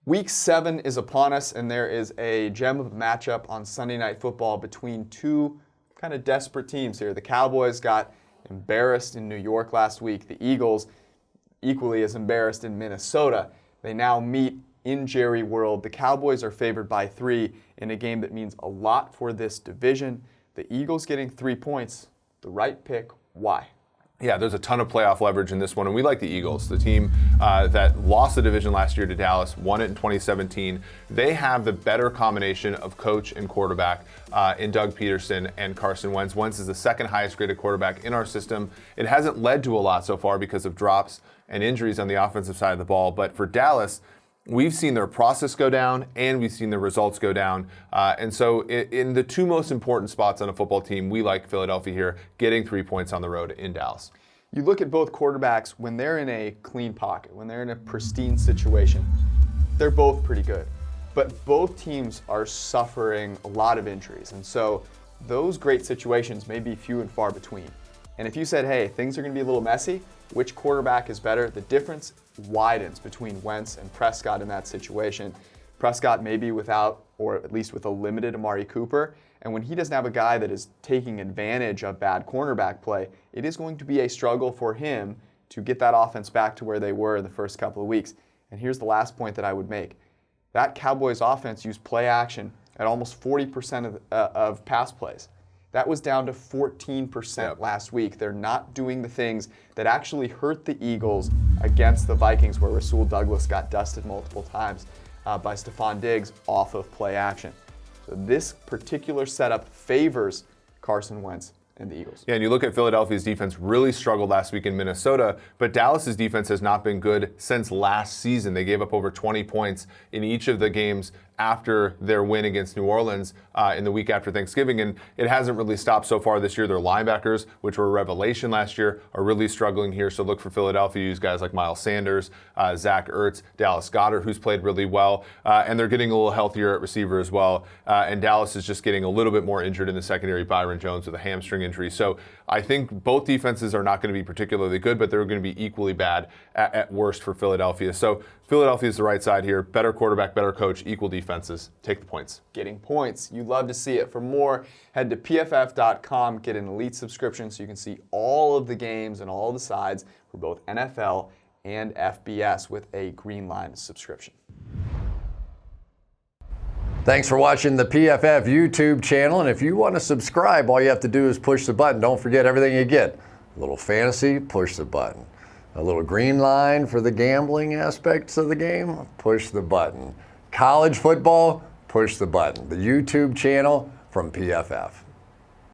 Week 7 is upon us, and there is a gem of a matchup on Sunday Night Football between two kind of desperate teams here. The Cowboys got embarrassed in New York last week. The Eagles, equally as embarrassed in Minnesota. They now meet in Jerry World. The Cowboys are favored by 3 in a game that means a lot for this division. The Eagles getting 3 points, the right pick. Why? Yeah, there's a ton of playoff leverage in this one, and we like the Eagles, the team that lost the division last year to Dallas, won it in 2017. They have the better combination of coach and quarterback in Doug Peterson and Carson Wentz. Wentz is the second highest graded quarterback in our system. It hasn't led to a lot so far because of drops and injuries on the offensive side of the ball, but for Dallas, we've seen their process go down and we've seen the results go down. And so in the two most important spots on a football team, we like Philadelphia here, getting 3 points on the road in Dallas. You look at both quarterbacks, when they're in a clean pocket, when they're in a pristine situation, they're both pretty good. But both teams are suffering a lot of injuries. And so those great situations may be few and far between. And if you said, hey, things are going to be a little messy, which quarterback is better? The difference widens between Wentz and Prescott in that situation. Prescott may be without, or at least with a limited Amari Cooper, and when he doesn't have a guy that is taking advantage of bad cornerback play, it is going to be a struggle for him to get that offense back to where they were in the first couple of weeks. And here's the last point that I would make. That Cowboys offense used play action at almost 40% of pass plays. That was down to 14% last week. They're not doing the things that actually hurt the Eagles against the Vikings, where Rasul Douglas got dusted multiple times by Stephon Diggs off of play action. So this particular setup favors Carson Wentz and the Eagles. Yeah, and you look at Philadelphia's defense really struggled last week in Minnesota, but Dallas's defense has not been good since last season. They gave up over 20 points in each of the games after their win against New Orleans in the week after Thanksgiving, and it hasn't really stopped so far this year. Their linebackers, which were a revelation last year, are really struggling here, so look for Philadelphia. Use guys like Miles Sanders, Zach Ertz, Dallas Goedert, who's played really well, and they're getting a little healthier at receiver as well, and Dallas is just getting a little bit more injured in the secondary. Byron Jones with a hamstring injury, so I think both defenses are not going to be particularly good, but they're going to be equally bad at worst for Philadelphia. So Philadelphia is the right side here. Better quarterback, better coach, equal defenses. Take the points. Getting points. You'd love to see it. For more, head to pff.com, get an elite subscription so you can see all of the games and all the sides for both NFL and FBS with a Green Line subscription. Thanks for watching the PFF YouTube channel. And if you want to subscribe, all you have to do is push the button. Don't forget everything you get. A little fantasy, push the button. A little Green Line for the gambling aspects of the game, push the button. College football, push the button. The YouTube channel from PFF.